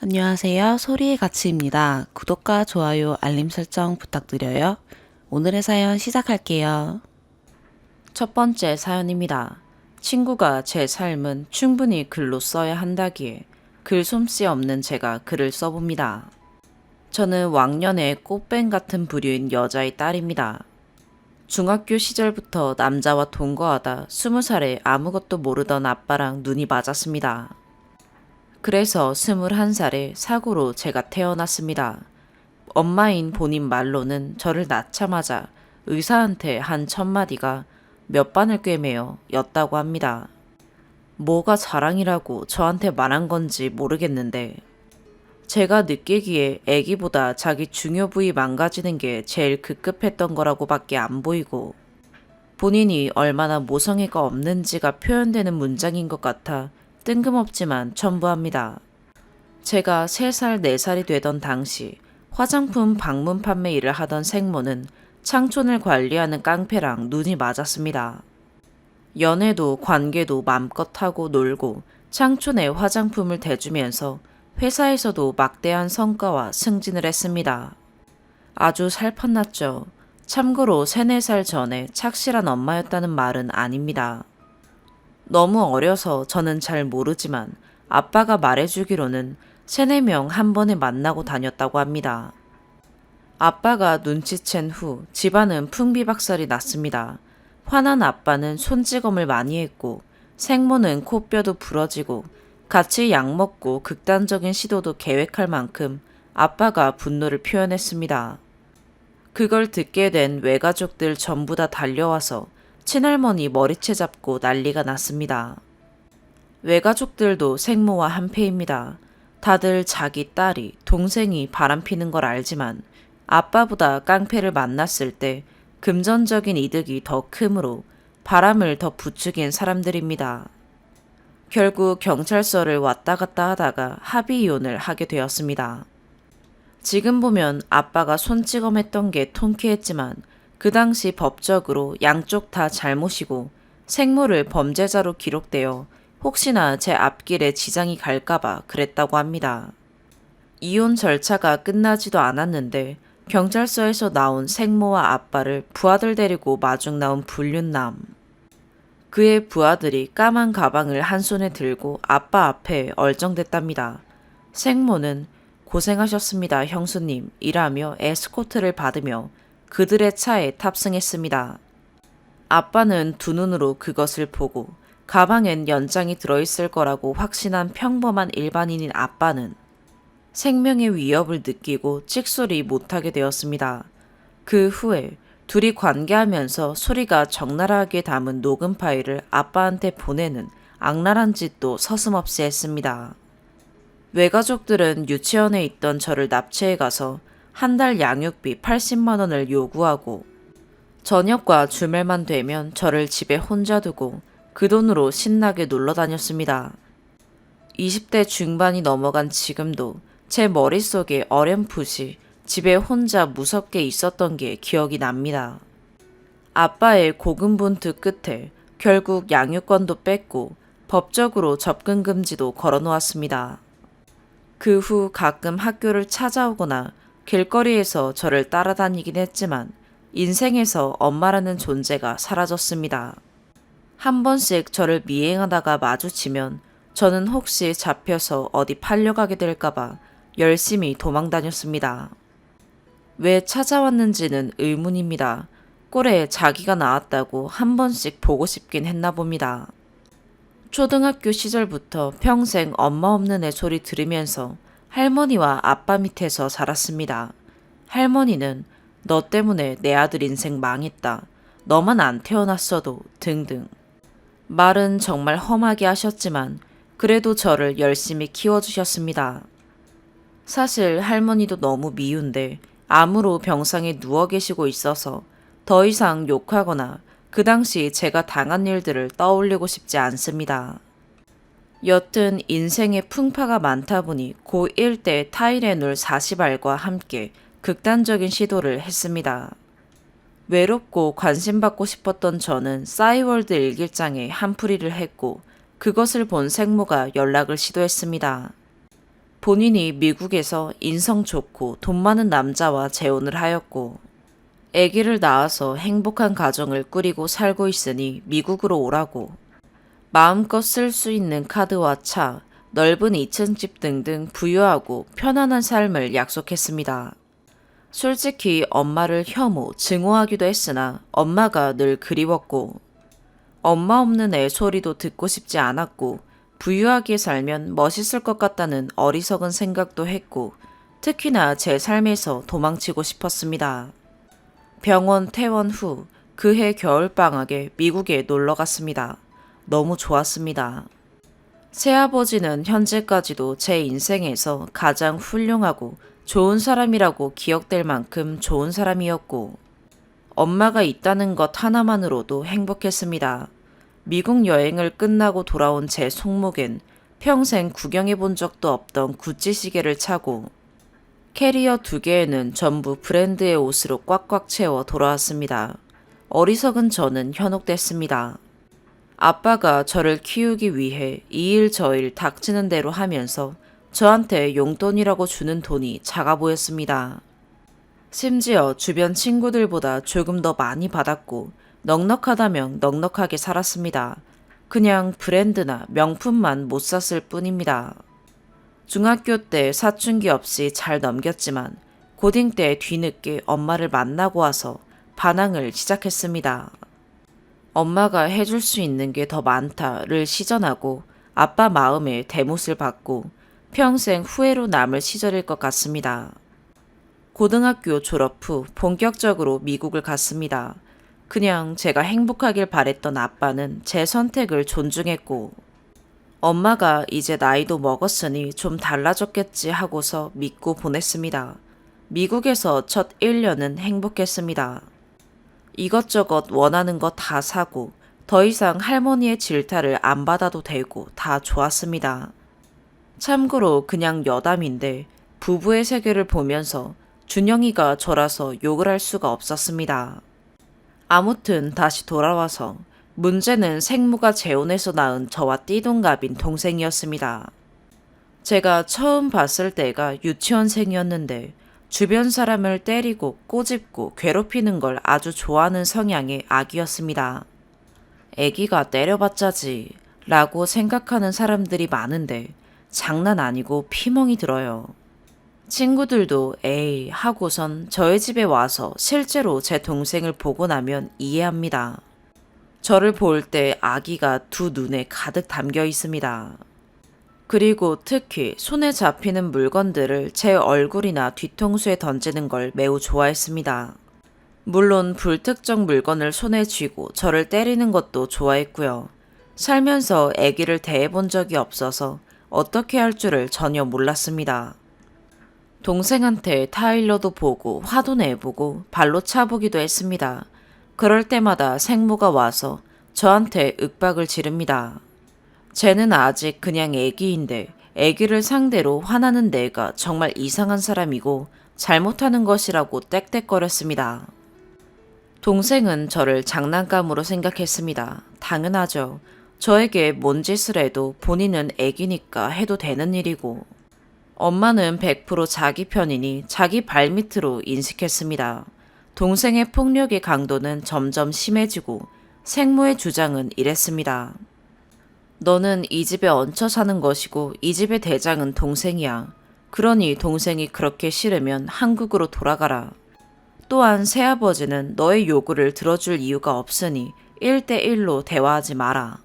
안녕하세요. 소리의 가치입니다. 구독과 좋아요, 알림 설정 부탁드려요. 오늘의 사연 시작할게요. 첫 번째 사연입니다. 친구가 제 삶은 충분히 글로 써야 한다기에 글 솜씨 없는 제가 글을 써봅니다. 저는 왕년의 꽃뱀 같은 부류인 여자의 딸입니다. 중학교 시절부터 남자와 동거하다 20살에 아무것도 모르던 아빠랑 눈이 맞았습니다. 그래서 21살에 사고로 제가 태어났습니다. 엄마인 본인 말로는 저를 낳자마자 의사한테 한 첫마디가 몇 반을 꿰매요 였다고 합니다. 뭐가 자랑이라고 저한테 말한 건지 모르겠는데 제가 느끼기에 애기보다 자기 중요 부위 망가지는 게 제일 급급했던 거라고밖에 안 보이고 본인이 얼마나 모성애가 없는지가 표현되는 문장인 것 같아 뜬금없지만 첨부합니다. 제가 3살, 4살이 되던 당시 화장품 방문 판매 일을 하던 생모는 창촌을 관리하는 깡패랑 눈이 맞았습니다. 연애도 관계도 맘껏 하고 놀고 창촌에 화장품을 대주면서 회사에서도 막대한 성과와 승진을 했습니다. 아주 살판났죠. 참고로 3, 4살 전에 착실한 엄마였다는 말은 아닙니다. 너무 어려서 저는 잘 모르지만 아빠가 말해주기로는 3, 4명 한 번에 만나고 다녔다고 합니다. 아빠가 눈치챈 후 집안은 풍비박살이 났습니다. 화난 아빠는 손찌검을 많이 했고 생모는 코뼈도 부러지고 같이 약 먹고 극단적인 시도도 계획할 만큼 아빠가 분노를 표현했습니다. 그걸 듣게 된 외가족들 전부 다 달려와서 친할머니 머리채 잡고 난리가 났습니다. 외가족들도 생모와 한패입니다. 다들 자기 딸이, 동생이 바람피는 걸 알지만 아빠보다 깡패를 만났을 때 금전적인 이득이 더 크므로 바람을 더 부추긴 사람들입니다. 결국 경찰서를 왔다 갔다 하다가 합의 이혼을 하게 되었습니다. 지금 보면 아빠가 손찌검했던 게 통쾌했지만 그 당시 법적으로 양쪽 다 잘못이고 생모를 범죄자로 기록되어 혹시나 제 앞길에 지장이 갈까봐 그랬다고 합니다. 이혼 절차가 끝나지도 않았는데 경찰서에서 나온 생모와 아빠를 부하들 데리고 마중 나온 불륜남. 그의 부하들이 까만 가방을 한 손에 들고 아빠 앞에 얼쩡댔답니다. 생모는 고생하셨습니다, 형수님 이라며 에스코트를 받으며 그들의 차에 탑승했습니다. 아빠는 두 눈으로 그것을 보고 가방엔 연장이 들어있을 거라고 확신한 평범한 일반인인 아빠는 생명의 위협을 느끼고 찍소리 못하게 되었습니다. 그 후에 둘이 관계하면서 소리가 적나라하게 담은 녹음 파일을 아빠한테 보내는 악랄한 짓도 서슴없이 했습니다. 외가족들은 유치원에 있던 저를 납치해 가서 한 달 양육비 80만 원을 요구하고 저녁과 주말만 되면 저를 집에 혼자 두고 그 돈으로 신나게 놀러 다녔습니다. 20대 중반이 넘어간 지금도 제 머릿속에 어렴풋이 집에 혼자 무섭게 있었던 게 기억이 납니다. 아빠의 고군분투 끝에 결국 양육권도 뺐고 법적으로 접근 금지도 걸어놓았습니다. 그 후 가끔 학교를 찾아오거나 길거리에서 저를 따라다니긴 했지만 인생에서 엄마라는 존재가 사라졌습니다. 한 번씩 저를 미행하다가 마주치면 저는 혹시 잡혀서 어디 팔려가게 될까봐 열심히 도망 다녔습니다. 왜 찾아왔는지는 의문입니다. 꼴에 자기가 나왔다고 한 번씩 보고 싶긴 했나 봅니다. 초등학교 시절부터 평생 엄마 없는 애 소리 들으면서 할머니와 아빠 밑에서 자랐습니다. 할머니는 너 때문에 내 아들 인생 망했다. 너만 안 태어났어도 등등. 말은 정말 험하게 하셨지만 그래도 저를 열심히 키워주셨습니다. 사실 할머니도 너무 미운데 암으로 병상에 누워 계시고 있어서 더 이상 욕하거나 그 당시 제가 당한 일들을 떠올리고 싶지 않습니다. 여튼 인생의 풍파가 많다 보니 고1 때 타이레놀 40알과 함께 극단적인 시도를 했습니다. 외롭고 관심받고 싶었던 저는 싸이월드 일기장에 한풀이를 했고 그것을 본 생모가 연락을 시도했습니다. 본인이 미국에서 인성 좋고 돈 많은 남자와 재혼을 하였고 아기를 낳아서 행복한 가정을 꾸리고 살고 있으니 미국으로 오라고 마음껏 쓸 수 있는 카드와 차, 넓은 2층 집 등등 부유하고 편안한 삶을 약속했습니다. 솔직히 엄마를 혐오, 증오하기도 했으나 엄마가 늘 그리웠고 엄마 없는 애 소리도 듣고 싶지 않았고 부유하게 살면 멋있을 것 같다는 어리석은 생각도 했고 특히나 제 삶에서 도망치고 싶었습니다. 병원 퇴원 후 그해 겨울방학에 미국에 놀러 갔습니다. 너무 좋았습니다. 새아버지는 현재까지도 제 인생에서 가장 훌륭하고 좋은 사람이라고 기억될 만큼 좋은 사람이었고 엄마가 있다는 것 하나만으로도 행복했습니다. 미국 여행을 끝나고 돌아온 제 손목엔 평생 구경해 본 적도 없던 구찌 시계를 차고 캐리어 2개에는 전부 브랜드의 옷으로 꽉꽉 채워 돌아왔습니다. 어리석은 저는 현혹됐습니다. 아빠가 저를 키우기 위해 이 일 저 일 닥치는 대로 하면서 저한테 용돈이라고 주는 돈이 작아 보였습니다. 심지어 주변 친구들보다 조금 더 많이 받았고 넉넉하다면 넉넉하게 살았습니다. 그냥 브랜드나 명품만 못 샀을 뿐입니다. 중학교 때 사춘기 없이 잘 넘겼지만 고딩 때 뒤늦게 엄마를 만나고 와서 반항을 시작했습니다. 엄마가 해줄 수 있는 게 더 많다를 시전하고 아빠 마음에 대못을 받고 평생 후회로 남을 시절일 것 같습니다. 고등학교 졸업 후 본격적으로 미국을 갔습니다. 그냥 제가 행복하길 바랬던 아빠는 제 선택을 존중했고 엄마가 이제 나이도 먹었으니 좀 달라졌겠지 하고서 믿고 보냈습니다. 미국에서 첫 1년은 행복했습니다. 이것저것 원하는 거 다 사고 더 이상 할머니의 질타를 안 받아도 되고 다 좋았습니다. 참고로 그냥 여담인데 부부의 세계를 보면서 준영이가 저라서 욕을 할 수가 없었습니다. 아무튼 다시 돌아와서 문제는 생모가 재혼해서 낳은 저와 띠동갑인 동생이었습니다. 제가 처음 봤을 때가 유치원생이었는데 주변 사람을 때리고 꼬집고 괴롭히는 걸 아주 좋아하는 성향의 아기였습니다. 애기가 때려봤자지 라고 생각하는 사람들이 많은데 장난 아니고 피멍이 들어요. 친구들도 에이 하고선 저희 집에 와서 실제로 제 동생을 보고 나면 이해합니다. 저를 볼 때 아기가 두 눈에 가득 담겨 있습니다. 그리고 특히 손에 잡히는 물건들을 제 얼굴이나 뒤통수에 던지는 걸 매우 좋아했습니다. 물론 불특정 물건을 손에 쥐고 저를 때리는 것도 좋아했고요. 살면서 아기를 대해본 적이 없어서 어떻게 할 줄을 전혀 몰랐습니다. 동생한테 타일러도 보고 화도 내보고 발로 차보기도 했습니다. 그럴 때마다 생모가 와서 저한테 윽박을 지릅니다. 쟤는 아직 그냥 애기인데 애기를 상대로 화나는 내가 정말 이상한 사람이고 잘못하는 것이라고 떽떽거렸습니다. 동생은 저를 장난감으로 생각했습니다. 당연하죠. 저에게 뭔 짓을 해도 본인은 애기니까 해도 되는 일이고 엄마는 100% 자기 편이니 자기 발밑으로 인식했습니다. 동생의 폭력의 강도는 점점 심해지고 생모의 주장은 이랬습니다. 너는 이 집에 얹혀 사는 것이고 이 집의 대장은 동생이야. 그러니 동생이 그렇게 싫으면 한국으로 돌아가라. 또한 새아버지는 너의 요구를 들어줄 이유가 없으니 1대1로 대화하지 마라.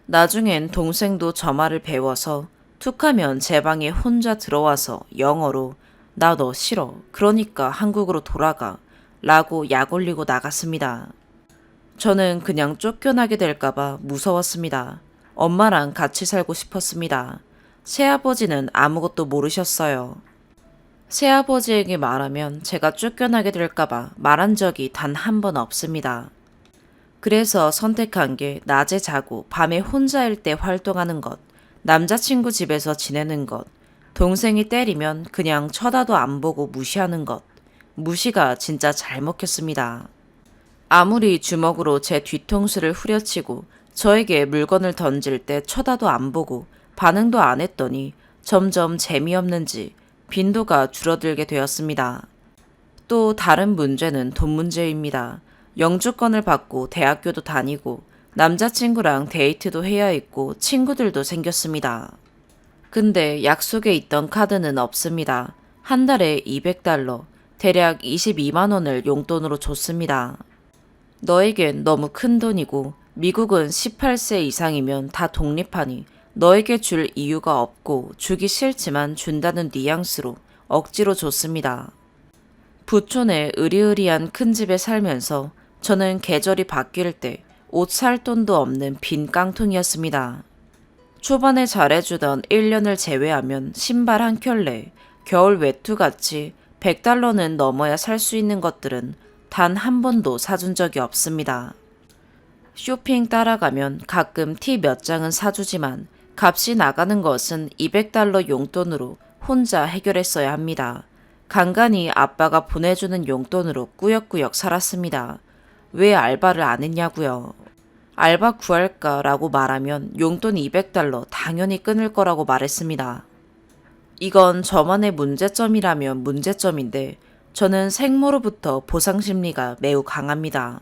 나중엔 동생도 저 말을 배워서 툭하면 제 방에 혼자 들어와서 영어로 나 너 싫어. 그러니까 한국으로 돌아가. 라고 약 올리고 나갔습니다. 저는 그냥 쫓겨나게 될까봐 무서웠습니다. 엄마랑 같이 살고 싶었습니다. 새아버지는 아무것도 모르셨어요. 새아버지에게 말하면 제가 쫓겨나게 될까봐 말한 적이 단 한 번 없습니다. 그래서 선택한 게 낮에 자고 밤에 혼자일 때 활동하는 것, 남자친구 집에서 지내는 것, 동생이 때리면 그냥 쳐다도 안 보고 무시하는 것, 무시가 진짜 잘 먹혔습니다. 아무리 주먹으로 제 뒤통수를 후려치고 저에게 물건을 던질 때 쳐다도 안 보고 반응도 안 했더니 점점 재미없는지 빈도가 줄어들게 되었습니다. 또 다른 문제는 돈 문제입니다. 영주권을 받고 대학교도 다니고 남자친구랑 데이트도 해야 했고 친구들도 생겼습니다. 근데 약속에 있던 카드는 없습니다. 한 달에 200달러, 대략 22만 원을 용돈으로 줬습니다. 너에겐 너무 큰 돈이고 미국은 18세 이상이면 다 독립하니 너에게 줄 이유가 없고 주기 싫지만 준다는 뉘앙스로 억지로 줬습니다. 부촌의 으리으리한 큰 집에 살면서 저는 계절이 바뀔 때 옷 살 돈도 없는 빈 깡통이었습니다. 초반에 잘해주던 1년을 제외하면 신발 한 켤레, 겨울 외투같이 100달러는 넘어야 살 수 있는 것들은 단 한 번도 사준 적이 없습니다. 쇼핑 따라가면 가끔 티 몇 장은 사주지만 값이 나가는 것은 200달러 용돈으로 혼자 해결했어야 합니다. 간간히 아빠가 보내주는 용돈으로 꾸역꾸역 살았습니다. 왜 알바를 안 했냐고요. 알바 구할까라고 말하면 용돈 200달러 당연히 끊을 거라고 말했습니다. 이건 저만의 문제점이라면 문제점인데 저는 생모로부터 보상심리가 매우 강합니다.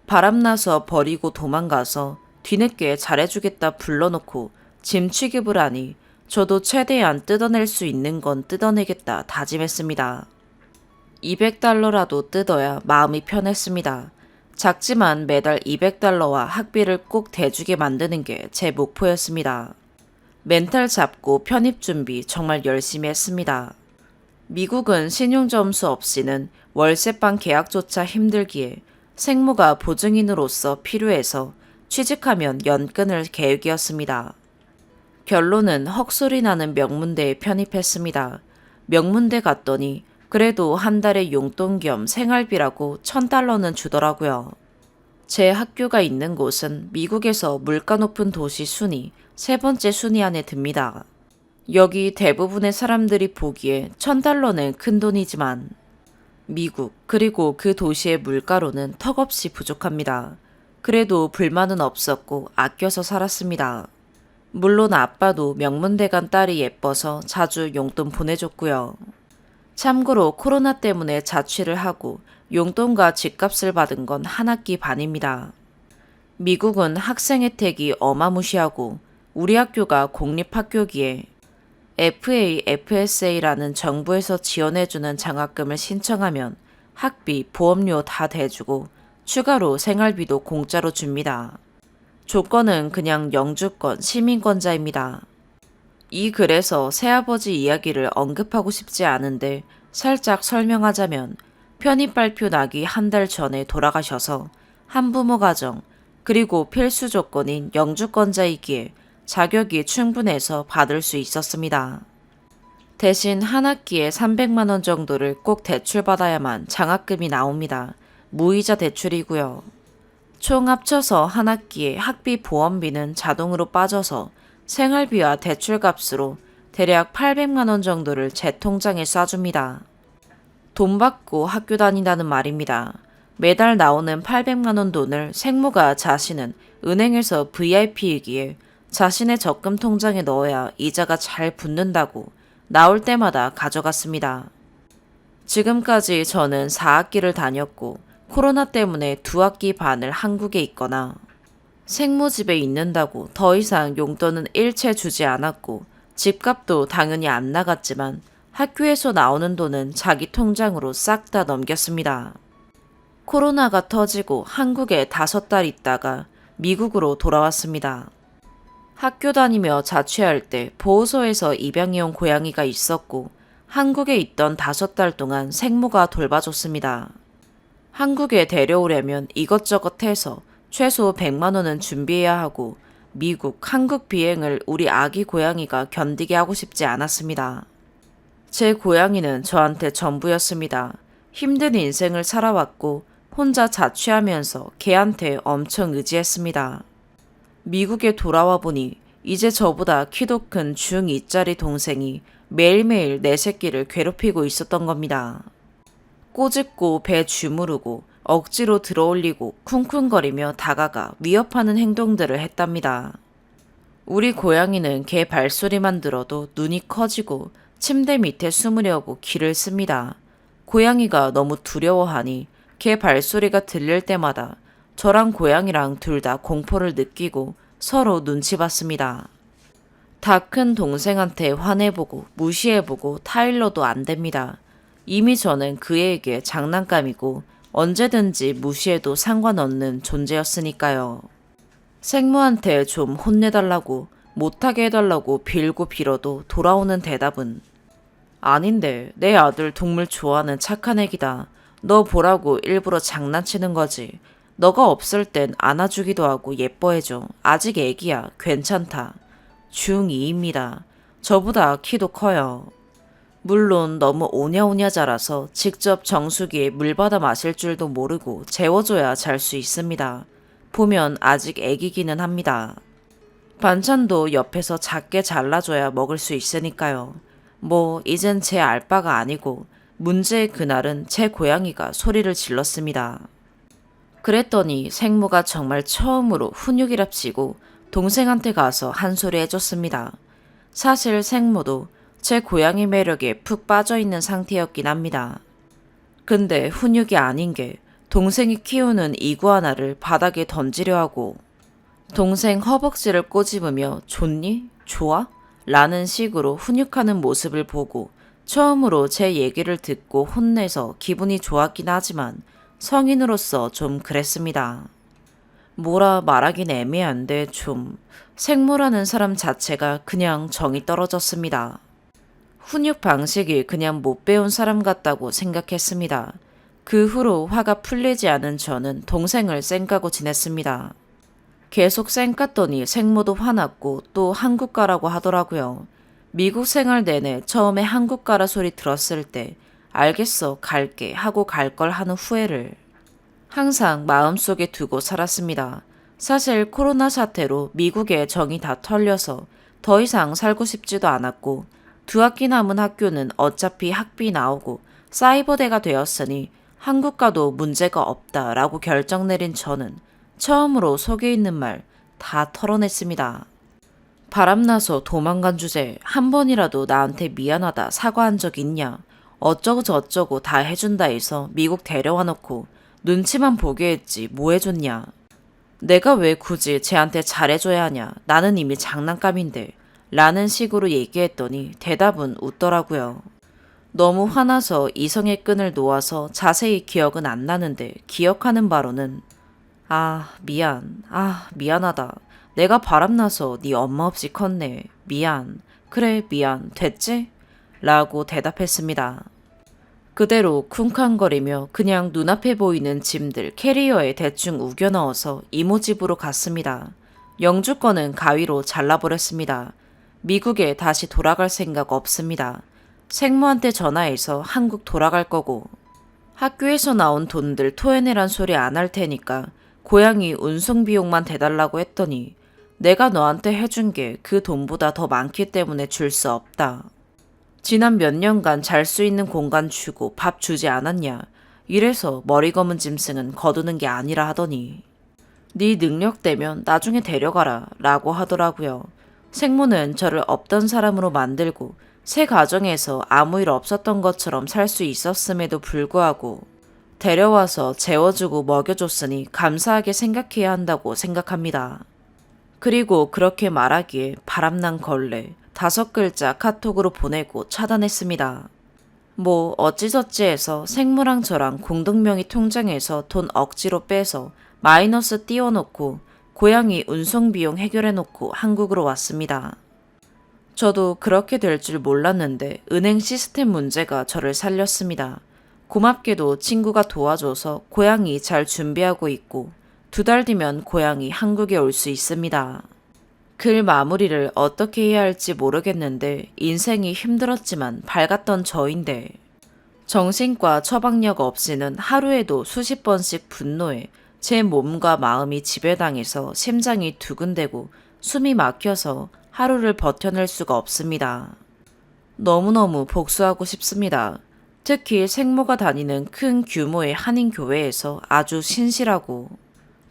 바람나서 버리고 도망가서 뒤늦게 잘해주겠다 불러놓고 짐 취급을 하니 저도 최대한 뜯어낼 수 있는 건 뜯어내겠다 다짐했습니다. 200달러라도 뜯어야 마음이 편했습니다. 작지만 매달 200달러와 학비를 꼭 대주게 만드는 게 제 목표였습니다. 멘탈 잡고 편입 준비 정말 열심히 했습니다. 미국은 신용점수 없이는 월세방 계약조차 힘들기에 생모가 보증인으로서 필요해서 취직하면 연끈을 계획이었습니다. 결론은 헉소리 나는 명문대에 편입했습니다. 명문대 갔더니 그래도 한 달에 용돈 겸 생활비라고 1000달러는 주더라고요. 제 학교가 있는 곳은 미국에서 물가 높은 도시 순위 3번째 순위 안에 듭니다. 여기 대부분의 사람들이 보기에 1000달러는 큰 돈이지만 미국 그리고 그 도시의 물가로는 턱없이 부족합니다. 그래도 불만은 없었고 아껴서 살았습니다. 물론 아빠도 명문대 간 딸이 예뻐서 자주 용돈 보내줬고요. 참고로 코로나 때문에 자취를 하고 용돈과 집값을 받은 건 한 학기 반입니다. 미국은 학생 혜택이 어마무시하고 우리 학교가 공립학교기에 FAFSA라는 정부에서 지원해주는 장학금을 신청하면 학비, 보험료 다 대주고 추가로 생활비도 공짜로 줍니다. 조건은 그냥 영주권, 시민권자입니다. 이 글에서 새아버지 이야기를 언급하고 싶지 않은데 살짝 설명하자면 편입 발표 나기 한 달 전에 돌아가셔서 한부모 가정 그리고 필수 조건인 영주권자이기에 자격이 충분해서 받을 수 있었습니다. 대신 한 학기에 300만 원 정도를 꼭 대출받아야만 장학금이 나옵니다. 무이자 대출이고요. 총 합쳐서 한 학기에 학비 보험비는 자동으로 빠져서 생활비와 대출값으로 대략 800만 원 정도를 제 통장에 쏴줍니다. 돈 받고 학교 다닌다는 말입니다. 매달 나오는 800만 원 돈을 생모가 자신은 은행에서 VIP이기에 자신의 적금 통장에 넣어야 이자가 잘 붙는다고 나올 때마다 가져갔습니다. 지금까지 저는 4학기를 다녔고 코로나 때문에 2학기 반을 한국에 있거나 생모 집에 있는다고 더 이상 용돈은 일체 주지 않았고 집값도 당연히 안 나갔지만 학교에서 나오는 돈은 자기 통장으로 싹 다 넘겼습니다. 코로나가 터지고 한국에 5달 있다가 미국으로 돌아왔습니다. 학교 다니며 자취할 때 보호소에서 입양해온 고양이가 있었고 한국에 있던 5달 동안 생모가 돌봐줬습니다. 한국에 데려오려면 이것저것 해서 최소 100만 원은 준비해야 하고 미국, 한국 비행을 우리 아기 고양이가 견디게 하고 싶지 않았습니다. 제 고양이는 저한테 전부였습니다. 힘든 인생을 살아왔고 혼자 자취하면서 걔한테 엄청 의지했습니다. 미국에 돌아와 보니 이제 저보다 키도 큰 중2짜리 동생이 매일매일 내 새끼를 괴롭히고 있었던 겁니다. 꼬집고 배 주무르고 억지로 들어올리고 쿵쿵거리며 다가가 위협하는 행동들을 했답니다. 우리 고양이는 개 발소리만 들어도 눈이 커지고 침대 밑에 숨으려고 기를 씁니다. 고양이가 너무 두려워하니 개 발소리가 들릴 때마다 저랑 고양이랑 둘 다 공포를 느끼고 서로 눈치 봤습니다. 다 큰 동생한테 화내보고 무시해보고 타일러도 안 됩니다. 이미 저는 그에게 장난감이고 언제든지 무시해도 상관없는 존재였으니까요. 생모한테 좀 혼내달라고 못하게 해달라고 빌고 빌어도 돌아오는 대답은 아닌데 내 아들 동물 좋아하는 착한 애기다. 너 보라고 일부러 장난치는 거지. 너가 없을 땐 안아주기도 하고 예뻐해줘. 아직 애기야. 괜찮다. 중2입니다. 저보다 키도 커요. 물론 너무 오냐오냐 자라서 직접 정수기에 물 받아 마실 줄도 모르고 재워줘야 잘 수 있습니다. 보면 아직 애기기는 합니다. 반찬도 옆에서 작게 잘라줘야 먹을 수 있으니까요. 뭐 이젠 제 알바가 아니고 문제의 그날은 제 고양이가 소리를 질렀습니다. 그랬더니 생모가 정말 처음으로 훈육이랍시고 동생한테 가서 한 소리 해줬습니다. 사실 생모도 제 고양이 매력에 푹 빠져있는 상태였긴 합니다. 근데 훈육이 아닌 게 동생이 키우는 이구아나를 바닥에 던지려 하고 동생 허벅지를 꼬집으며 좋니? 좋아? 라는 식으로 훈육하는 모습을 보고 처음으로 제 얘기를 듣고 혼내서 기분이 좋았긴 하지만 성인으로서 좀 그랬습니다. 뭐라 말하긴 애매한데 좀 생모라는 사람 자체가 그냥 정이 떨어졌습니다. 훈육 방식이 그냥 못 배운 사람 같다고 생각했습니다. 그 후로 화가 풀리지 않은 저는 동생을 쌩까고 지냈습니다. 계속 쌩깠더니 생모도 화났고 또 한국 가라고 하더라고요. 미국 생활 내내 처음에 한국 가라 소리 들었을 때 알겠어 갈게 하고 갈 걸 하는 후회를 항상 마음속에 두고 살았습니다. 사실 코로나 사태로 미국에 정이 다 털려서 더 이상 살고 싶지도 않았고 2학기 남은 학교는 어차피 학비 나오고 사이버대가 되었으니 한국 가도 문제가 없다라고 결정 내린 저는 처음으로 속에 있는 말 다 털어냈습니다. 바람나서 도망간 주제 한 번이라도 나한테 미안하다 사과한 적 있냐? 어쩌고 저쩌고 다 해준다 해서 미국 데려와 놓고 눈치만 보게 했지 뭐 해줬냐? 내가 왜 굳이 쟤한테 잘해줘야 하냐? 나는 이미 장난감인데 라는 식으로 얘기했더니 대답은 웃더라고요. 너무 화나서 이성의 끈을 놓아서 자세히 기억은 안 나는데 기억하는 바로는 미안하다. 내가 바람나서 네 엄마 없이 컸네. 미안. 그래 미안. 됐지? 라고 대답했습니다. 그대로 쿵쾅거리며 그냥 눈앞에 보이는 짐들 캐리어에 대충 우겨 넣어서 이모 집으로 갔습니다. 영주 거는 가위로 잘라버렸습니다. 미국에 다시 돌아갈 생각 없습니다. 생모한테 전화해서 한국 돌아갈 거고 학교에서 나온 돈들 토해내란 소리 안 할 테니까 고양이 운송 비용만 대달라고 했더니 내가 너한테 해준 게 그 돈보다 더 많기 때문에 줄 수 없다. 지난 몇 년간 잘 수 있는 공간 주고 밥 주지 않았냐. 이래서 머리 검은 짐승은 거두는 게 아니라 하더니 네 능력되면 나중에 데려가라 라고 하더라고요. 생모는 저를 없던 사람으로 만들고 새 가정에서 아무 일 없었던 것처럼 살 수 있었음에도 불구하고 데려와서 재워주고 먹여줬으니 감사하게 생각해야 한다고 생각합니다. 그리고 그렇게 말하기에 바람난 걸레 5글자 카톡으로 보내고 차단했습니다. 뭐 어찌저찌 해서 생모랑 저랑 공동명의 통장에서 돈 억지로 빼서 마이너스 띄워놓고 고양이 운송비용 해결해놓고 한국으로 왔습니다. 저도 그렇게 될 줄 몰랐는데 은행 시스템 문제가 저를 살렸습니다. 고맙게도 친구가 도와줘서 고양이 잘 준비하고 있고 2달 뒤면 고양이 한국에 올 수 있습니다. 글 마무리를 어떻게 해야 할지 모르겠는데 인생이 힘들었지만 밝았던 저인데 정신과 처방력 없이는 하루에도 수십 번씩 분노해 제 몸과 마음이 지배당해서 심장이 두근대고 숨이 막혀서 하루를 버텨낼 수가 없습니다. 너무너무 복수하고 싶습니다. 특히 생모가 다니는 큰 규모의 한인교회에서 아주 신실하고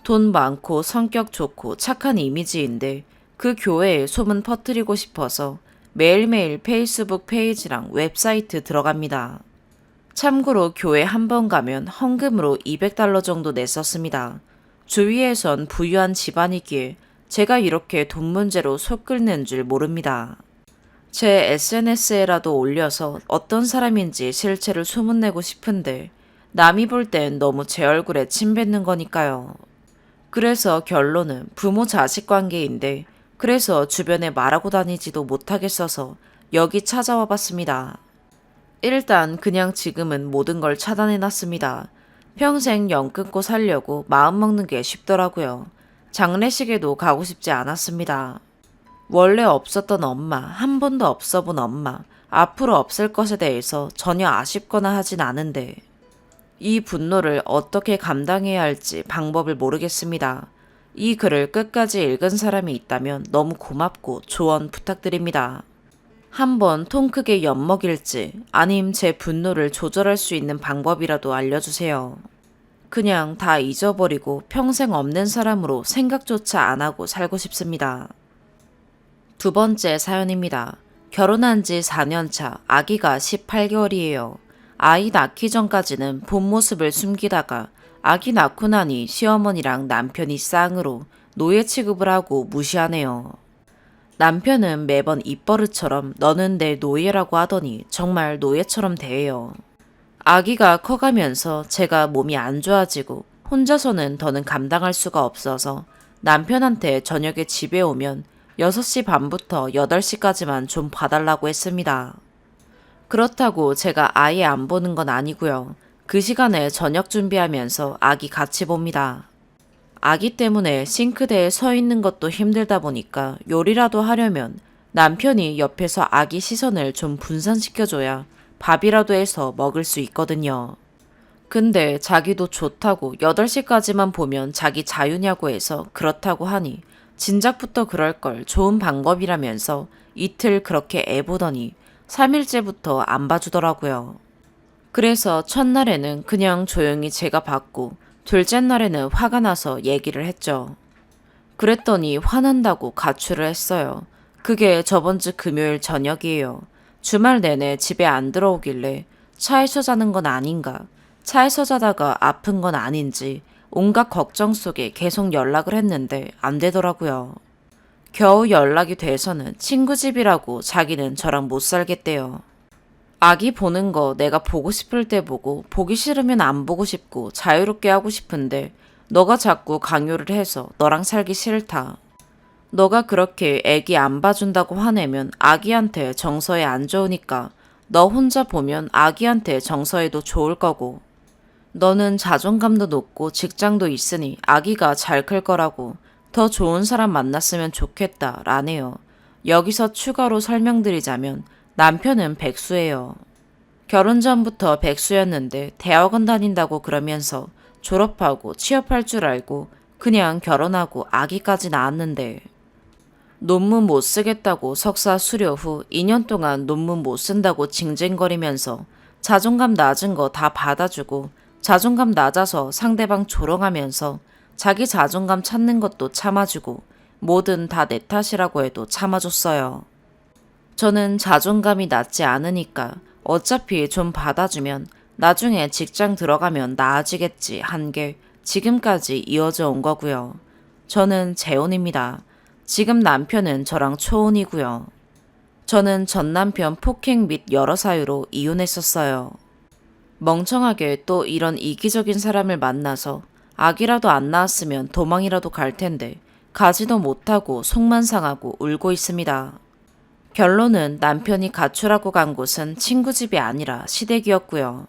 돈 많고 성격 좋고 착한 이미지인데 그 교회에 소문 퍼뜨리고 싶어서 매일매일 페이스북 페이지랑 웹사이트 들어갑니다. 참고로 교회 한 번 가면 헌금으로 $200 정도 냈었습니다. 주위에선 부유한 집안이기에 제가 이렇게 돈 문제로 속 끓는 줄 모릅니다. 제 SNS에라도 올려서 어떤 사람인지 실체를 소문내고 싶은데 남이 볼 땐 너무 제 얼굴에 침 뱉는 거니까요. 그래서 결론은 부모 자식 관계인데 그래서 주변에 말하고 다니지도 못하겠어서 여기 찾아와 봤습니다. 일단 그냥 지금은 모든 걸 차단해놨습니다. 평생 영 끊고 살려고 마음먹는 게 쉽더라고요. 장례식에도 가고 싶지 않았습니다. 원래 없었던 엄마, 한 번도 없어 본 엄마, 앞으로 없을 것에 대해서 전혀 아쉽거나 하진 않은데 이 분노를 어떻게 감당해야 할지 방법을 모르겠습니다. 이 글을 끝까지 읽은 사람이 있다면 너무 고맙고 조언 부탁드립니다. 한번 통 크게 엿먹일지 아님 제 분노를 조절할 수 있는 방법이라도 알려주세요. 그냥 다 잊어버리고 평생 없는 사람으로 생각조차 안 하고 살고 싶습니다. 두 번째 사연입니다. 결혼한 지 4년 차, 아기가 18개월이에요. 아이 낳기 전까지는 본 모습을 숨기다가 아기 낳고 나니 시어머니랑 남편이 쌍으로 노예 취급을 하고 무시하네요. 남편은 매번 입버릇처럼 너는 내 노예라고 하더니 정말 노예처럼 대해요. 아기가 커가면서 제가 몸이 안 좋아지고 혼자서는 더는 감당할 수가 없어서 남편한테 저녁에 집에 오면 6시 반부터 8시까지만 좀 봐달라고 했습니다. 그렇다고 제가 아예 안 보는 건 아니고요. 그 시간에 저녁 준비하면서 아기 같이 봅니다. 아기 때문에 싱크대에 서 있는 것도 힘들다 보니까 요리라도 하려면 남편이 옆에서 아기 시선을 좀 분산시켜줘야 밥이라도 해서 먹을 수 있거든요. 근데 자기도 좋다고 8시까지만 보면 자기 자유냐고 해서 그렇다고 하니 진작부터 그럴 걸 좋은 방법이라면서 이틀 그렇게 애보더니 3일째부터 안 봐주더라고요. 그래서 첫날에는 그냥 조용히 제가 봤고 둘째 날에는 화가 나서 얘기를 했죠. 그랬더니 화난다고 가출을 했어요. 그게 저번 주 금요일 저녁이에요. 주말 내내 집에 안 들어오길래 차에서 자는 건 아닌가, 차에서 자다가 아픈 건 아닌지 온갖 걱정 속에 계속 연락을 했는데 안 되더라고요. 겨우 연락이 돼서는 친구 집이라고 자기는 저랑 못 살겠대요. 아기 보는 거 내가 보고 싶을 때 보고 보기 싫으면 안 보고 싶고 자유롭게 하고 싶은데 너가 자꾸 강요를 해서 너랑 살기 싫다. 너가 그렇게 애기 안 봐준다고 화내면 아기한테 정서에 안 좋으니까 너 혼자 보면 아기한테 정서에도 좋을 거고 너는 자존감도 높고 직장도 있으니 아기가 잘 클 거라고 더 좋은 사람 만났으면 좋겠다 라네요. 여기서 추가로 설명드리자면 남편은 백수예요. 결혼 전부터 백수였는데 대학원 다닌다고 그러면서 졸업하고 취업할 줄 알고 그냥 결혼하고 아기까지 낳았는데 논문 못 쓰겠다고 석사 수료 후 2년 동안 논문 못 쓴다고 징징거리면서 자존감 낮은 거 다 받아주고 자존감 낮아서 상대방 조롱하면서 자기 자존감 찾는 것도 참아주고 뭐든 다 내 탓이라고 해도 참아줬어요. 저는 자존감이 낮지 않으니까 어차피 좀 받아주면 나중에 직장 들어가면 나아지겠지 한 게 지금까지 이어져 온 거고요. 저는 재혼입니다. 지금 남편은 저랑 초혼이고요. 저는 전 남편 폭행 및 여러 사유로 이혼했었어요. 멍청하게 또 이런 이기적인 사람을 만나서 아기라도 안 낳았으면 도망이라도 갈 텐데 가지도 못하고 속만 상하고 울고 있습니다. 결론은 남편이 가출하고 간 곳은 친구 집이 아니라 시댁이었고요.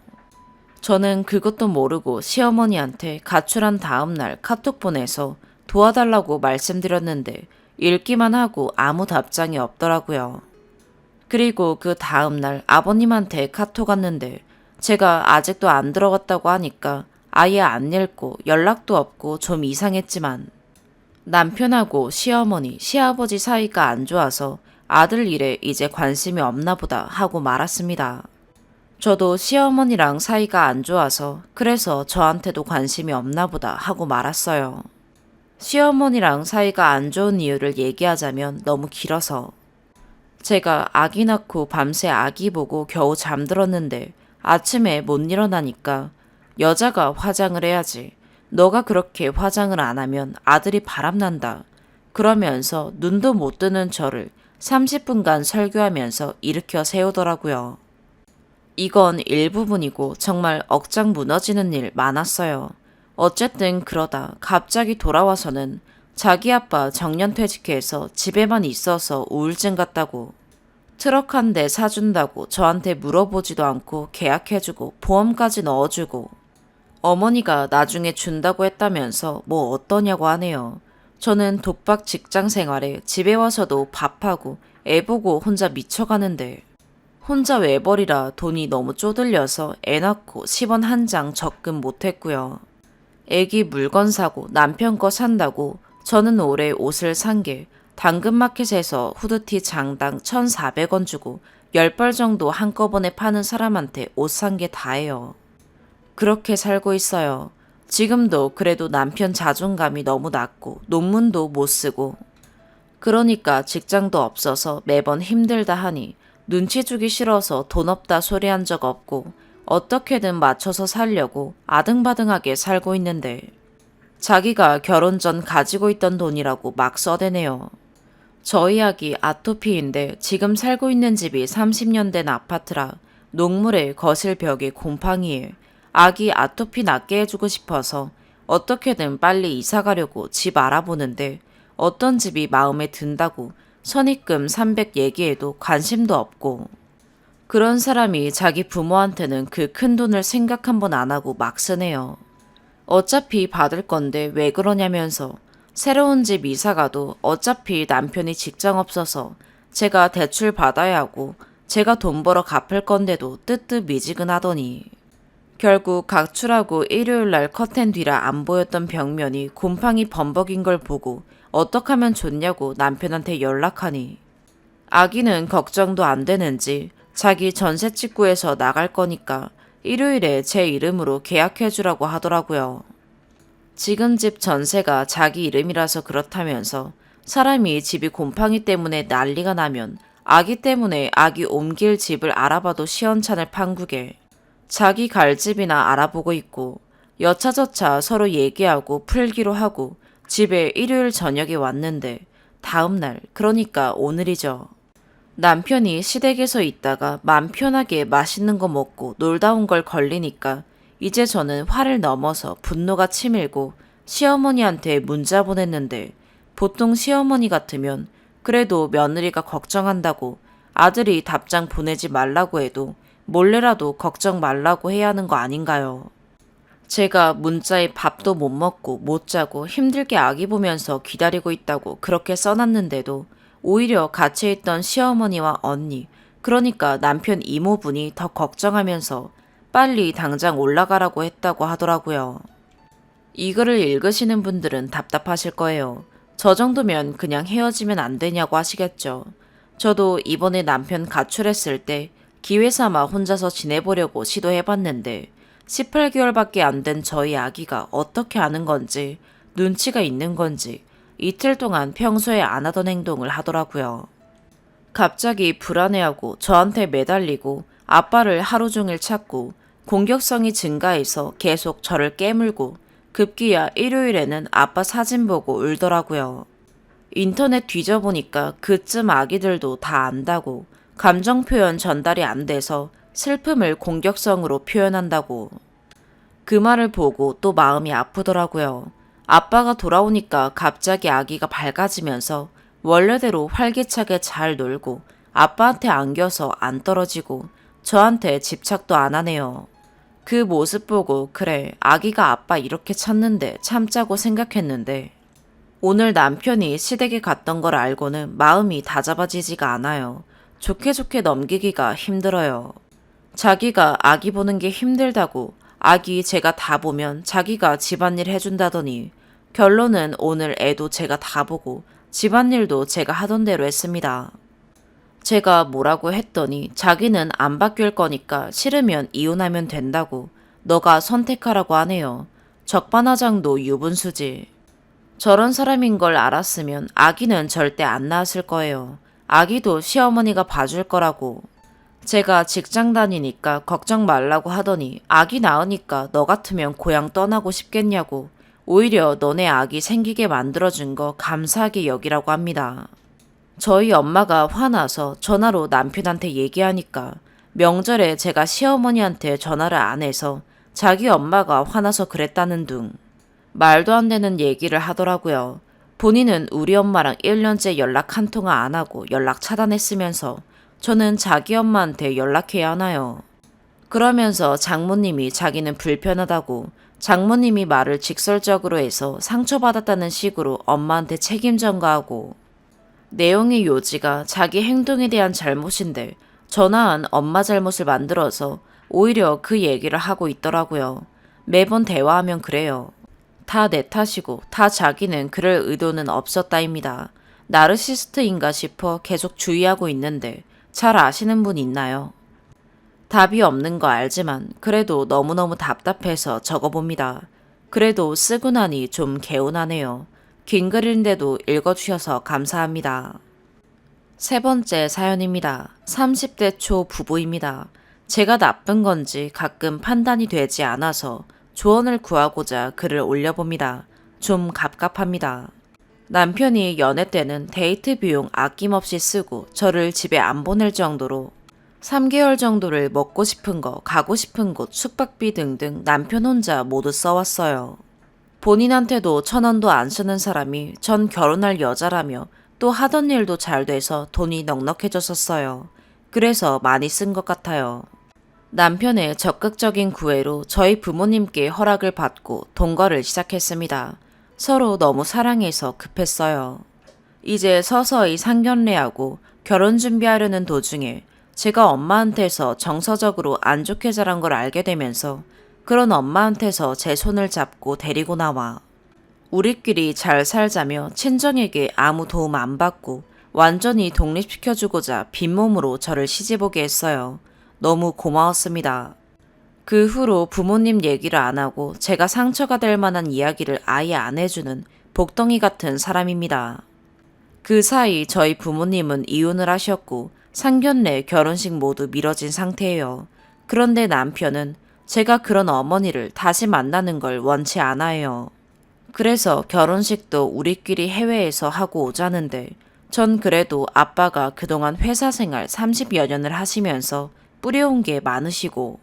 저는 그것도 모르고 시어머니한테 가출한 다음 날 카톡 보내서 도와달라고 말씀드렸는데 읽기만 하고 아무 답장이 없더라고요. 그리고 그 다음 날 아버님한테 카톡 왔는데 제가 아직도 안 들어갔다고 하니까 아예 안 읽고 연락도 없고 좀 이상했지만 남편하고 시어머니, 시아버지 사이가 안 좋아서 아들 일에 이제 관심이 없나 보다 하고 말았습니다. 저도 시어머니랑 사이가 안 좋아서 그래서 저한테도 관심이 없나 보다 하고 말았어요. 시어머니랑 사이가 안 좋은 이유를 얘기하자면 너무 길어서. 제가 아기 낳고 밤새 아기 보고 겨우 잠들었는데 아침에 못 일어나니까 여자가 화장을 해야지. 너가 그렇게 화장을 안 하면 아들이 바람난다. 그러면서 눈도 못 뜨는 저를 30분간 설교하면서 일으켜 세우더라고요. 이건 일부분이고 정말 억장 무너지는 일 많았어요. 어쨌든 그러다 갑자기 돌아와서는 자기 아빠 정년퇴직해서 집에만 있어서 우울증 같다고, 트럭 한 대 사준다고 저한테 물어보지도 않고 계약해주고 보험까지 넣어주고, 어머니가 나중에 준다고 했다면서 뭐 어떠냐고 하네요. 저는 독박 직장 생활에 집에 와서도 밥하고 애 보고 혼자 미쳐가는데, 혼자 외벌이라 돈이 너무 쪼들려서 애 낳고 10원 한 장 적금 못했고요. 애기 물건 사고 남편 거 산다고 저는 올해 옷을 산 게 당근마켓에서 후드티 장당 1,400원 주고 10벌 정도 한꺼번에 파는 사람한테 옷 산 게 다예요. 그렇게 살고 있어요. 지금도 그래도 남편 자존감이 너무 낮고 논문도 못 쓰고, 그러니까 직장도 없어서 매번 힘들다 하니 눈치 주기 싫어서 돈 없다 소리한 적 없고 어떻게든 맞춰서 살려고 아등바등하게 살고 있는데, 자기가 결혼 전 가지고 있던 돈이라고 막 써대네요. 저희 아기 아토피인데 지금 살고 있는 집이 30년 된 아파트라 녹물에 거실 벽에 곰팡이에 아기 아토피 낫게 해주고 싶어서 어떻게든 빨리 이사 가려고 집 알아보는데 어떤 집이 마음에 든다고 선입금 300 얘기해도 관심도 없고, 그런 사람이 자기 부모한테는 그 큰 돈을 생각 한번 안 하고 막 쓰네요. 어차피 받을 건데 왜 그러냐면서 새로운 집 이사 가도 어차피 남편이 직장 없어서 제가 대출 받아야 하고 제가 돈 벌어 갚을 건데도 뜨뜻미지근하더니, 결국 각출하고 일요일날 커튼 뒤라 안 보였던 벽면이 곰팡이 범벅인 걸 보고 어떡하면 좋냐고 남편한테 연락하니, 아기는 걱정도 안 되는지 자기 전세 직구해서 나갈 거니까 일요일에 제 이름으로 계약해주라고 하더라고요. 지금 집 전세가 자기 이름이라서 그렇다면서 사람이 집이 곰팡이 때문에 난리가 나면 아기 때문에 아기 옮길 집을 알아봐도 시원찮을 판국에 자기 갈 집이나 알아보고 있고, 여차저차 서로 얘기하고 풀기로 하고 집에 일요일 저녁에 왔는데 다음날, 그러니까 오늘이죠. 남편이 시댁에서 있다가 맘 편하게 맛있는 거 먹고 놀다 온 걸 걸리니까 이제 저는 화를 넘어서 분노가 치밀고 시어머니한테 문자 보냈는데, 보통 시어머니 같으면 그래도 며느리가 걱정한다고 아들이 답장 보내지 말라고 해도 몰래라도 걱정 말라고 해야 하는 거 아닌가요? 제가 문자에 밥도 못 먹고 못 자고 힘들게 아기 보면서 기다리고 있다고 그렇게 써놨는데도 오히려 같이 있던 시어머니와 언니, 그러니까 남편 이모분이 더 걱정하면서 빨리 당장 올라가라고 했다고 하더라고요. 이 글을 읽으시는 분들은 답답하실 거예요. 저 정도면 그냥 헤어지면 안 되냐고 하시겠죠. 저도 이번에 남편 가출했을 때 기회 삼아 혼자서 지내보려고 시도해봤는데 18개월밖에 안 된 저희 아기가 어떻게 아는 건지 눈치가 있는 건지 이틀 동안 평소에 안 하던 행동을 하더라고요. 갑자기 불안해하고 저한테 매달리고 아빠를 하루 종일 찾고 공격성이 증가해서 계속 저를 깨물고 급기야 일요일에는 아빠 사진 보고 울더라고요. 인터넷 뒤져보니까 그쯤 아기들도 다 안다고 감정 표현 전달이 안 돼서 슬픔을 공격성으로 표현한다고. 그 말을 보고 또 마음이 아프더라고요. 아빠가 돌아오니까 갑자기 아기가 밝아지면서 원래대로 활기차게 잘 놀고 아빠한테 안겨서 안 떨어지고 저한테 집착도 안 하네요. 그 모습 보고 그래, 아기가 아빠 이렇게 찾는데 참자고 생각했는데 오늘 남편이 시댁에 갔던 걸 알고는 마음이 다잡아지지가 않아요. 좋게 좋게 넘기기가 힘들어요. 자기가 아기 보는 게 힘들다고 아기 제가 다 보면 자기가 집안일 해준다더니 결론은 오늘 애도 제가 다 보고 집안일도 제가 하던 대로 했습니다. 제가 뭐라고 했더니 자기는 안 바뀔 거니까 싫으면 이혼하면 된다고 너가 선택하라고 하네요. 적반하장도 유분수지. 저런 사람인 걸 알았으면 아기는 절대 안 낳았을 거예요. 아기도 시어머니가 봐줄 거라고. 제가 직장 다니니까 걱정 말라고 하더니 아기 낳으니까 너 같으면 고향 떠나고 싶겠냐고. 오히려 너네 아기 생기게 만들어준 거 감사하게 여기라고 합니다. 저희 엄마가 화나서 전화로 남편한테 얘기하니까 명절에 제가 시어머니한테 전화를 안 해서 자기 엄마가 화나서 그랬다는 둥 말도 안 되는 얘기를 하더라고요. 본인은 우리 엄마랑 1년째 연락 한 통화 안 하고 연락 차단했으면서 저는 자기 엄마한테 연락해야 하나요? 그러면서 장모님이 자기는 불편하다고 장모님이 말을 직설적으로 해서 상처받았다는 식으로 엄마한테 책임 전가하고 내용의 요지가 자기 행동에 대한 잘못인데 전화한 엄마 잘못을 만들어서 오히려 그 얘기를 하고 있더라고요. 매번 대화하면 그래요. 다 내 탓이고 다 자기는 그럴 의도는 없었다입니다. 나르시스트인가 싶어 계속 주의하고 있는데 잘 아시는 분 있나요? 답이 없는 거 알지만 그래도 너무너무 답답해서 적어봅니다. 그래도 쓰고 나니 좀 개운하네요. 긴 글인데도 읽어주셔서 감사합니다. 세 번째 사연입니다. 30대 초 부부입니다. 제가 나쁜 건지 가끔 판단이 되지 않아서 조언을 구하고자 글을 올려봅니다. 좀 갑갑합니다. 남편이 연애 때는 데이트 비용 아낌없이 쓰고 저를 집에 안 보낼 정도로 3개월 정도를 먹고 싶은 거, 가고 싶은 곳, 숙박비 등등 남편 혼자 모두 써왔어요. 본인한테도 1,000원도 안 쓰는 사람이 전 결혼할 여자라며 또 하던 일도 잘 돼서 돈이 넉넉해졌었어요. 그래서 많이 쓴 것 같아요. 남편의 적극적인 구애로 저희 부모님께 허락을 받고 동거를 시작했습니다. 서로 너무 사랑해서 급했어요. 이제 서서히 상견례하고 결혼 준비하려는 도중에 제가 엄마한테서 정서적으로 안 좋게 자란 걸 알게 되면서 그런 엄마한테서 제 손을 잡고 데리고 나와 우리끼리 잘 살자며 친정에게 아무 도움 안 받고 완전히 독립시켜주고자 빈몸으로 저를 시집오게 했어요. 너무 고마웠습니다. 그 후로 부모님 얘기를 안 하고 제가 상처가 될 만한 이야기를 아예 안 해주는 복덩이 같은 사람입니다. 그 사이 저희 부모님은 이혼을 하셨고 상견례, 결혼식 모두 미뤄진 상태예요. 그런데 남편은 제가 그런 어머니를 다시 만나는 걸 원치 않아요. 그래서 결혼식도 우리끼리 해외에서 하고 오자는데 전 그래도 아빠가 그동안 회사 생활 30여 년을 하시면서 뿌려온 게 많으시고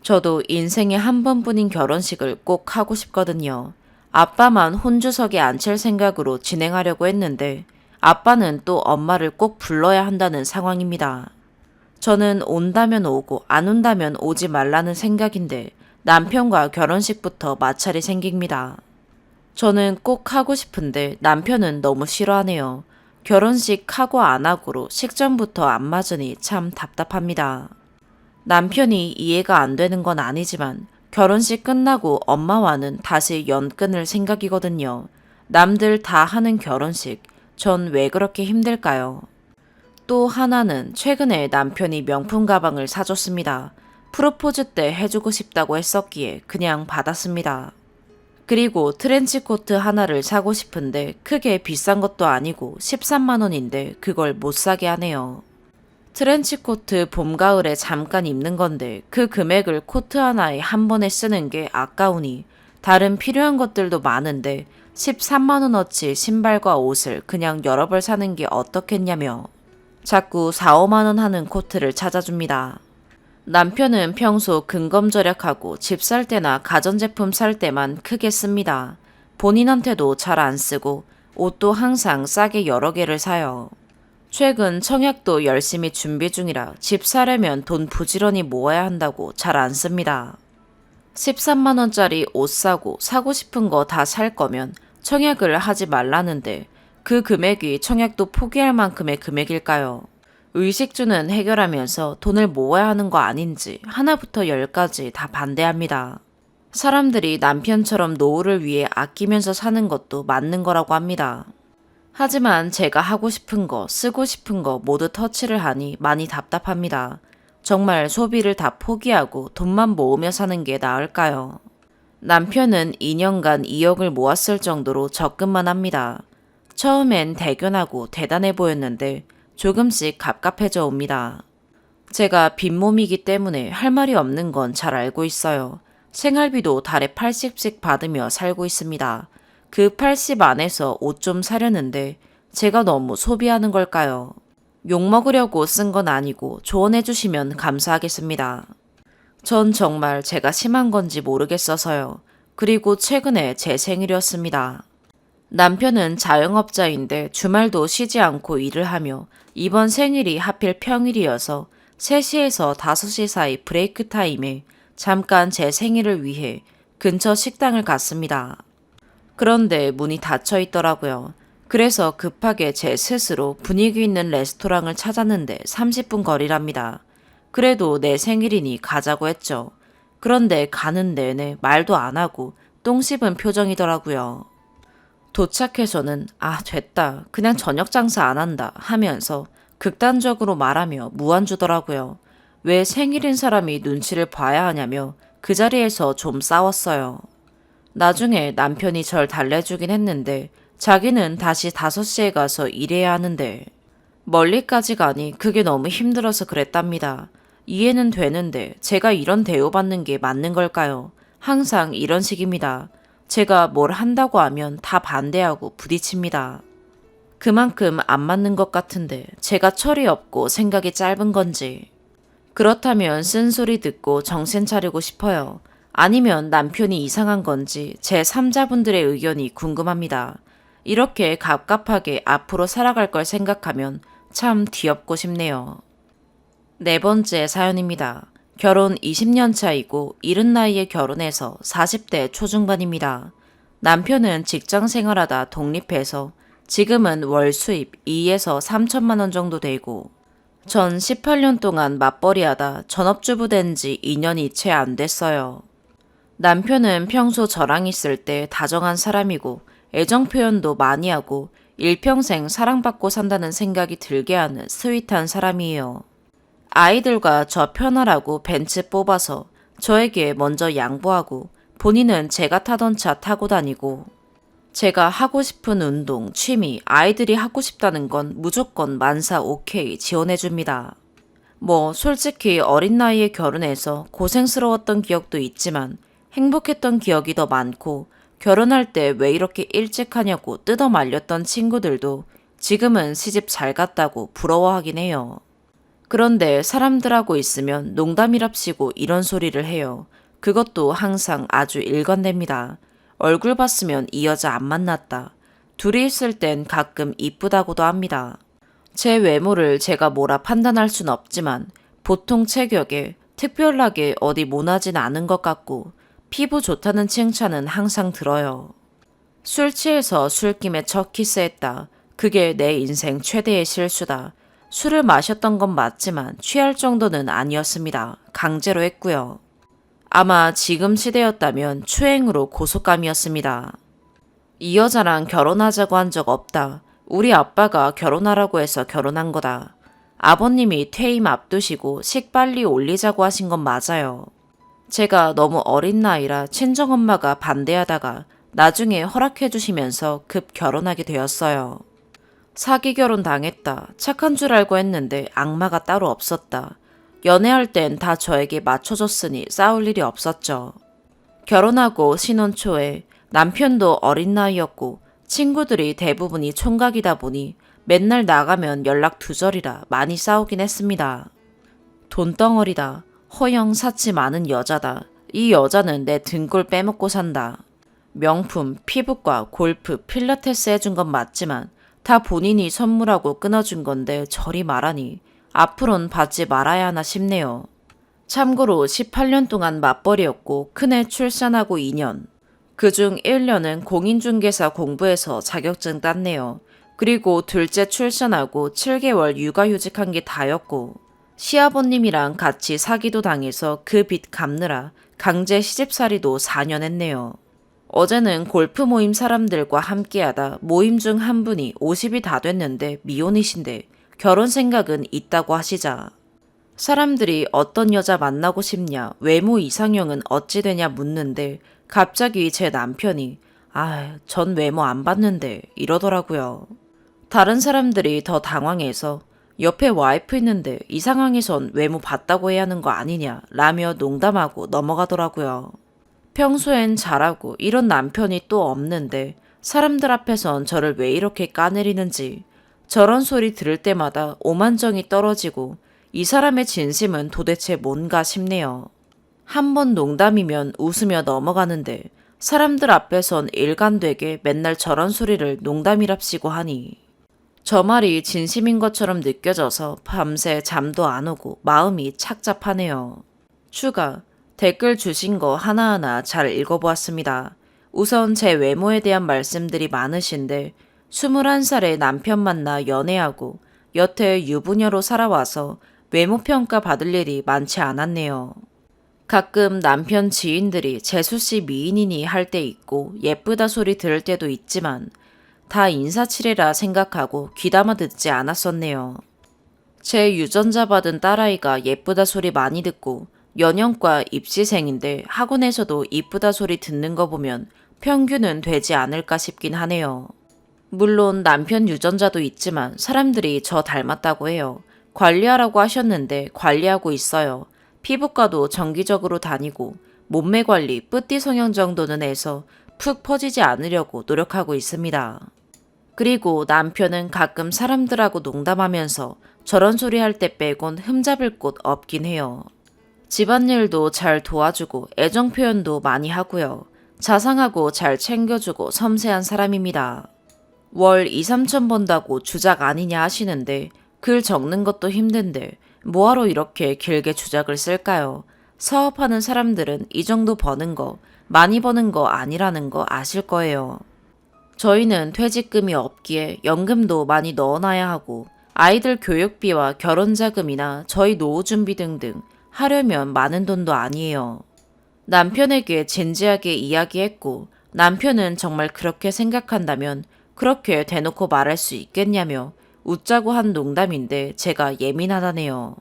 저도 인생에 한 번뿐인 결혼식을 꼭 하고 싶거든요. 아빠만 혼주석에 앉힐 생각으로 진행하려고 했는데 아빠는 또 엄마를 꼭 불러야 한다는 상황입니다. 저는 온다면 오고 안 온다면 오지 말라는 생각인데 남편과 결혼식부터 마찰이 생깁니다. 저는 꼭 하고 싶은데 남편은 너무 싫어하네요. 결혼식 하고 안 하고로 식전부터 안 맞으니 참 답답합니다. 남편이 이해가 안 되는 건 아니지만 결혼식 끝나고 엄마와는 다시 연 끊을 생각이거든요. 남들 다 하는 결혼식, 전 왜 그렇게 힘들까요? 또 하나는 최근에 남편이 명품 가방을 사줬습니다. 프로포즈 때 해주고 싶다고 했었기에 그냥 받았습니다. 그리고 트렌치코트 하나를 사고 싶은데 크게 비싼 것도 아니고 13만 원인데 그걸 못 사게 하네요. 트렌치코트 봄, 가을에 잠깐 입는 건데 그 금액을 코트 하나에 한 번에 쓰는 게 아까우니 다른 필요한 것들도 많은데 13만 원어치 신발과 옷을 그냥 여러 벌 사는 게 어떻겠냐며 자꾸 4, 5만 원 하는 코트를 찾아줍니다. 남편은 평소 근검절약하고 집 살 때나 가전제품 살 때만 크게 씁니다. 본인한테도 잘 안 쓰고 옷도 항상 싸게 여러 개를 사요. 최근 청약도 열심히 준비 중이라 집 사려면 돈 부지런히 모아야 한다고 잘 안 씁니다. 13만 원짜리 옷 사고 싶은 거 다 살 거면 청약을 하지 말라는데 그 금액이 청약도 포기할 만큼의 금액일까요? 의식주는 해결하면서 돈을 모아야 하는 거 아닌지 하나부터 열까지 다 반대합니다. 사람들이 남편처럼 노후를 위해 아끼면서 사는 것도 맞는 거라고 합니다. 하지만 제가 하고 싶은 거, 쓰고 싶은 거 모두 터치를 하니 많이 답답합니다. 정말 소비를 다 포기하고 돈만 모으며 사는 게 나을까요? 남편은 2년간 2억을 모았을 정도로 적금만 합니다. 처음엔 대견하고 대단해 보였는데 조금씩 갑갑해져 옵니다. 제가 빈몸이기 때문에 할 말이 없는 건 잘 알고 있어요. 생활비도 달에 80씩 받으며 살고 있습니다. 그 80 안에서 옷 좀 사려는데 제가 너무 소비하는 걸까요? 욕먹으려고 쓴 건 아니고 조언해 주시면 감사하겠습니다. 전 정말 제가 심한 건지 모르겠어서요. 그리고 최근에 제 생일이었습니다. 남편은 자영업자인데 주말도 쉬지 않고 일을 하며 이번 생일이 하필 평일이어서 3시에서 5시 사이 브레이크 타임에 잠깐 제 생일을 위해 근처 식당을 갔습니다. 그런데 문이 닫혀 있더라고요. 그래서 급하게 제 스스로 분위기 있는 레스토랑을 찾았는데 30분 거리랍니다. 그래도 내 생일이니 가자고 했죠. 그런데 가는 내내 말도 안 하고 똥 씹은 표정이더라고요. 도착해서는 됐다. 그냥 저녁 장사 안 한다 하면서 극단적으로 말하며 무안 주더라고요. 왜 생일인 사람이 눈치를 봐야 하냐며 그 자리에서 좀 싸웠어요. 나중에 남편이 절 달래주긴 했는데 자기는 다시 5시에 가서 일해야 하는데 멀리까지 가니 그게 너무 힘들어서 그랬답니다. 이해는 되는데 제가 이런 대우받는 게 맞는 걸까요? 항상 이런 식입니다. 제가 뭘 한다고 하면 다 반대하고 부딪힙니다. 그만큼 안 맞는 것 같은데 제가 철이 없고 생각이 짧은 건지. 그렇다면 쓴소리 듣고 정신 차리고 싶어요. 아니면 남편이 이상한 건지 제 3자분들의 의견이 궁금합니다. 이렇게 갑갑하게 앞으로 살아갈 걸 생각하면 참 뒤엎고 싶네요. 4번째 사연입니다. 결혼 20년 차이고 이른 나이에 결혼해서 40대 초중반입니다. 남편은 직장 생활하다 독립해서 지금은 월 수입 2에서 3천만 원 정도 되고 전 18년 동안 맞벌이하다 전업주부 된 지 2년이 채 안 됐어요. 남편은 평소 저랑 있을 때 다정한 사람이고 애정 표현도 많이 하고 일평생 사랑받고 산다는 생각이 들게 하는 스윗한 사람이에요. 아이들과 저 편하라고 벤츠 뽑아서 저에게 먼저 양보하고 본인은 제가 타던 차 타고 다니고 제가 하고 싶은 운동, 취미, 아이들이 하고 싶다는 건 무조건 만사 오케이 지원해줍니다. 솔직히 어린 나이에 결혼해서 고생스러웠던 기억도 있지만 행복했던 기억이 더 많고 결혼할 때 왜 이렇게 일찍 하냐고 뜯어 말렸던 친구들도 지금은 시집 잘 갔다고 부러워하긴 해요. 그런데 사람들하고 있으면 농담이랍시고 이런 소리를 해요. 그것도 항상 아주 일관됩니다. 얼굴 봤으면 이 여자 안 만났다. 둘이 있을 땐 가끔 이쁘다고도 합니다. 제 외모를 제가 뭐라 판단할 순 없지만 보통 체격에 특별하게 어디 모나진 않은 것 같고 피부 좋다는 칭찬은 항상 들어요. 술 취해서 술김에 첫 키스했다. 그게 내 인생 최대의 실수다. 술을 마셨던 건 맞지만 취할 정도는 아니었습니다. 강제로 했고요. 아마 지금 시대였다면 추행으로 고속감이었습니다. 이 여자랑 결혼하자고 한 적 없다. 우리 아빠가 결혼하라고 해서 결혼한 거다. 아버님이 퇴임 앞두시고 식 빨리 올리자고 하신 건 맞아요. 제가 너무 어린 나이라 친정엄마가 반대하다가 나중에 허락해 주시면서 급 결혼하게 되었어요. 사기 결혼 당했다. 착한 줄 알고 했는데 악마가 따로 없었다. 연애할 땐 다 저에게 맞춰줬으니 싸울 일이 없었죠. 결혼하고 신혼 초에 남편도 어린 나이였고 친구들이 대부분이 총각이다 보니 맨날 나가면 연락 두절이라 많이 싸우긴 했습니다. 돈덩어리다. 허영 사치 많은 여자다. 이 여자는 내 등골 빼먹고 산다. 명품, 피부과, 골프, 필라테스 해준 건 맞지만 다 본인이 선물하고 끊어준 건데 저리 말하니 앞으론 받지 말아야 하나 싶네요. 참고로 18년 동안 맞벌이였고 큰애 출산하고 2년. 그중 1년은 공인중개사 공부해서 자격증 땄네요. 그리고 둘째 출산하고 7개월 육아휴직한 게 다였고 시아버님이랑 같이 사기도 당해서 그 빚 갚느라 강제 시집살이도 4년 했네요. 어제는 골프 모임 사람들과 함께하다 모임 중 한 분이 50이 다 됐는데 미혼이신데 결혼 생각은 있다고 하시자 사람들이 어떤 여자 만나고 싶냐, 외모 이상형은 어찌 되냐 묻는데 갑자기 제 남편이 전 외모 안 봤는데 이러더라고요. 다른 사람들이 더 당황해서 옆에 와이프 있는데 이 상황에선 외모 봤다고 해야 하는 거 아니냐 라며 농담하고 넘어가더라고요. 평소엔 잘하고 이런 남편이 또 없는데 사람들 앞에선 저를 왜 이렇게 까내리는지 저런 소리 들을 때마다 오만정이 떨어지고 이 사람의 진심은 도대체 뭔가 싶네요. 한 번 농담이면 웃으며 넘어가는데 사람들 앞에선 일관되게 맨날 저런 소리를 농담이랍시고 하니 저 말이 진심인 것처럼 느껴져서 밤새 잠도 안 오고 마음이 착잡하네요. 추가, 댓글 주신 거 하나하나 잘 읽어보았습니다. 우선 제 외모에 대한 말씀들이 많으신데 21살에 남편 만나 연애하고 여태 유부녀로 살아와서 외모평가 받을 일이 많지 않았네요. 가끔 남편 지인들이 재수씨 미인이니 할 때 있고 예쁘다 소리 들을 때도 있지만 다 인사치레라 생각하고 귀담아 듣지 않았었네요. 제 유전자 받은 딸아이가 예쁘다 소리 많이 듣고 연영과 입시생인데 학원에서도 이쁘다 소리 듣는 거 보면 평균은 되지 않을까 싶긴 하네요. 물론 남편 유전자도 있지만 사람들이 저 닮았다고 해요. 관리하라고 하셨는데 관리하고 있어요. 피부과도 정기적으로 다니고 몸매 관리, 뿌띠 성형 정도는 해서 푹 퍼지지 않으려고 노력하고 있습니다. 그리고 남편은 가끔 사람들하고 농담하면서 저런 소리 할 때 빼곤 흠잡을 곳 없긴 해요. 집안일도 잘 도와주고 애정 표현도 많이 하고요. 자상하고 잘 챙겨주고 섬세한 사람입니다. 월 2, 3천 번다고 주작 아니냐 하시는데 글 적는 것도 힘든데 뭐하러 이렇게 길게 주작을 쓸까요? 사업하는 사람들은 이 정도 버는 거, 많이 버는 거 아니라는 거 아실 거예요. 저희는 퇴직금이 없기에 연금도 많이 넣어놔야 하고 아이들 교육비와 결혼자금이나 저희 노후준비 등등 하려면 많은 돈도 아니에요. 남편에게 진지하게 이야기했고 남편은 정말 그렇게 생각한다면 그렇게 대놓고 말할 수 있겠냐며 웃자고 한 농담인데 제가 예민하다네요.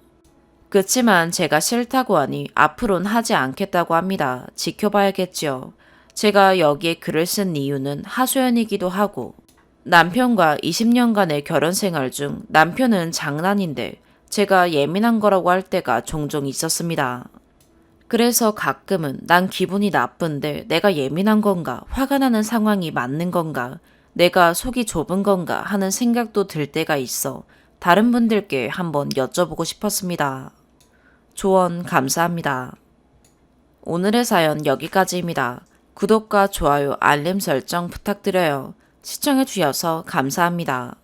그치만 제가 싫다고 하니 앞으론 하지 않겠다고 합니다. 지켜봐야겠지요. 제가 여기에 글을 쓴 이유는 하소연이기도 하고 남편과 20년간의 결혼 생활 중 남편은 장난인데 제가 예민한 거라고 할 때가 종종 있었습니다. 그래서 가끔은 난 기분이 나쁜데 내가 예민한 건가, 화가 나는 상황이 맞는 건가, 내가 속이 좁은 건가 하는 생각도 들 때가 있어 다른 분들께 한번 여쭤보고 싶었습니다. 조언 감사합니다. 오늘의 사연 여기까지입니다. 구독과 좋아요, 알림 설정 부탁드려요. 시청해주셔서 감사합니다.